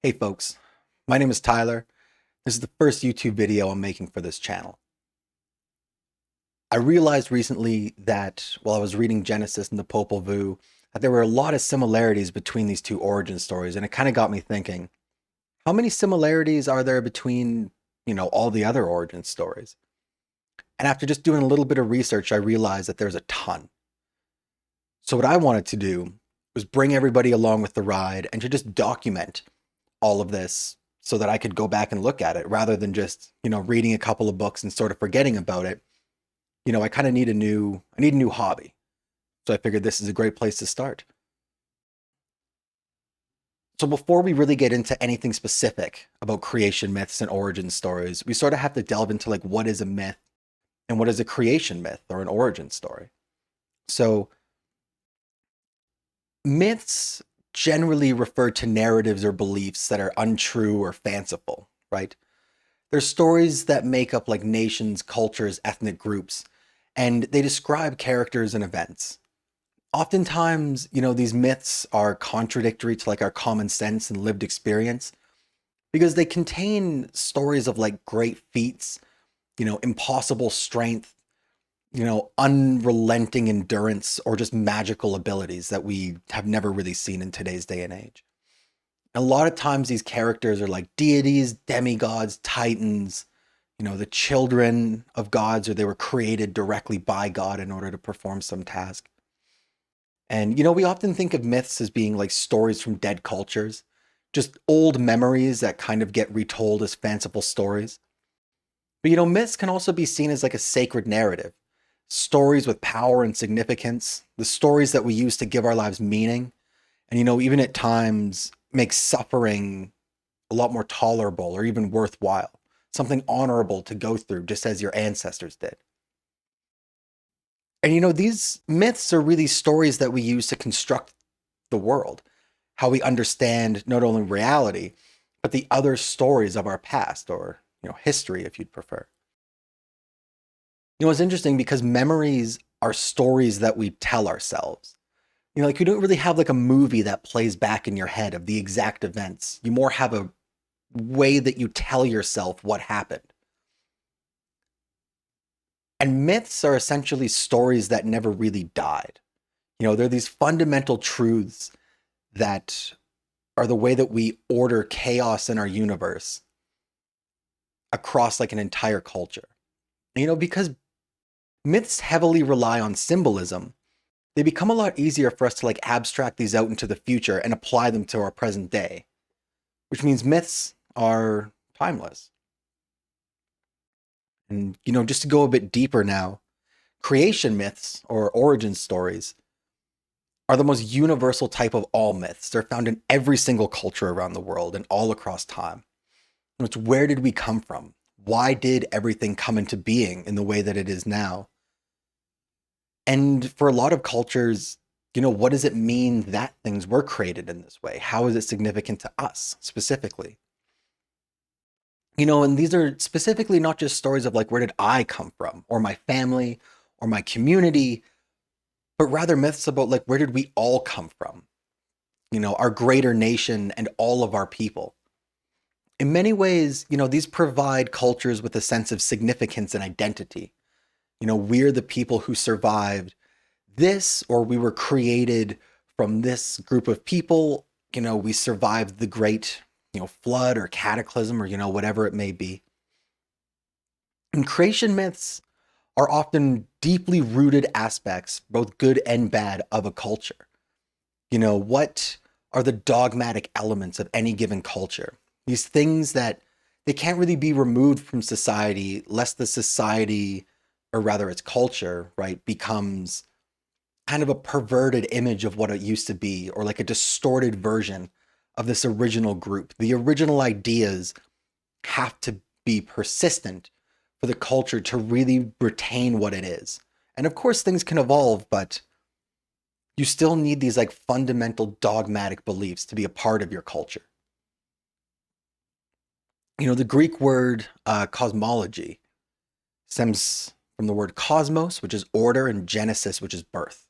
Hey folks, my name is Tyler. This is the first YouTube video I'm making for this channel. I realized recently that while I was reading Genesis and the Popol Vuh, that there were a lot of similarities between these two origin stories, and it kind of got me thinking, how many similarities are there between, all the other origin stories? And after just doing a little bit of research, I realized that there's a ton. So what I wanted to do was bring everybody along with the ride and to just document all of this so that I could go back and look at it rather than just, reading a couple of books and sort of forgetting about it. I kind of need a new hobby. So I figured this is a great place to start. So before we really get into anything specific about creation myths and origin stories, we sort of have to delve into like what is a myth and what is a creation myth or an origin story. So myths generally refer to narratives or beliefs that are untrue or fanciful, right? They're stories that make up like nations, cultures, ethnic groups, and they describe characters and events. Oftentimes, these myths are contradictory to like our common sense and lived experience because they contain stories of like great feats, impossible strength, unrelenting endurance, or just magical abilities that we have never really seen in today's day and age. A lot of times these characters are like deities, demigods, titans, the children of gods, or they were created directly by God in order to perform some task. And, we often think of myths as being like stories from dead cultures, just old memories that kind of get retold as fanciful stories. But, myths can also be seen as like a sacred narrative, stories with power and significance, the stories that we use to give our lives meaning, and, even at times make suffering a lot more tolerable or even worthwhile, something honorable to go through, just as your ancestors did. And these myths are really stories that we use to construct the world, how we understand not only reality, but the other stories of our past or, history, if you'd prefer. It's interesting because memories are stories that we tell ourselves. Like you don't really have like a movie that plays back in your head of the exact events. You more have a way that you tell yourself what happened. And myths are essentially stories that never really died. They're these fundamental truths that are the way that we order chaos in our universe across like an entire culture. Because myths heavily rely on symbolism, they become a lot easier for us to like abstract these out into the future and apply them to our present day, which means myths are timeless. And, just to go a bit deeper now, creation myths or origin stories are the most universal type of all myths. They're found in every single culture around the world and all across time. And it's where did we come from? Why did everything come into being in the way that it is now? And for a lot of cultures, what does it mean that things were created in this way? How is it significant to us specifically? And these are specifically not just stories of like, where did I come from or my family or my community, but rather myths about like, where did we all come from? Our greater nation and all of our people. In many ways, these provide cultures with a sense of significance and identity. We're the people who survived this, or we were created from this group of people. We survived the great, flood or cataclysm or, whatever it may be. And creation myths are often deeply rooted aspects, both good and bad, of a culture. What are the dogmatic elements of any given culture? These things that they can't really be removed from society lest the society, or rather its culture, right, becomes kind of a perverted image of what it used to be, or like a distorted version of this original group. The original ideas have to be persistent for the culture to really retain what it is. And of course, things can evolve, but you still need these like fundamental dogmatic beliefs to be a part of your culture. The Greek word cosmology stems from the word cosmos, which is order, and genesis, which is birth.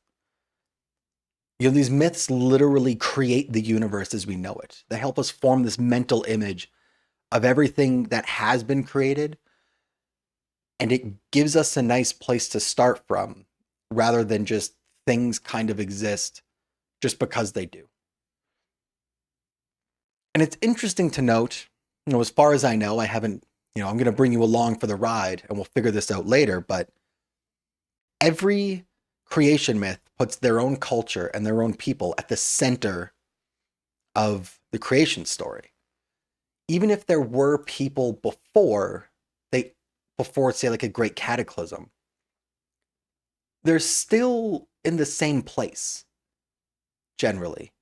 These myths literally create the universe as we know it. They help us form this mental image of everything that has been created, and it gives us a nice place to start from rather than just things kind of exist just because they do. And it's interesting to note, as far as I know, I haven't, I'm going to bring you along for the ride and we'll figure this out later, but every creation myth puts their own culture and their own people at the center of the creation story. Even if there were people before, say, like a great cataclysm, they're still in the same place, generally.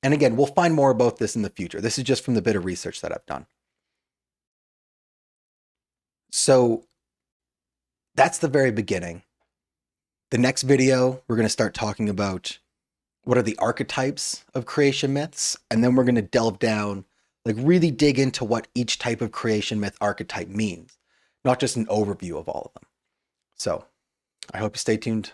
And again, we'll find more about this in the future. This is just from the bit of research that I've done. So that's the very beginning. The next video, we're going to start talking about what are the archetypes of creation myths, and then we're going to delve down, like really dig into what each type of creation myth archetype means, not just an overview of all of them. So I hope you stay tuned.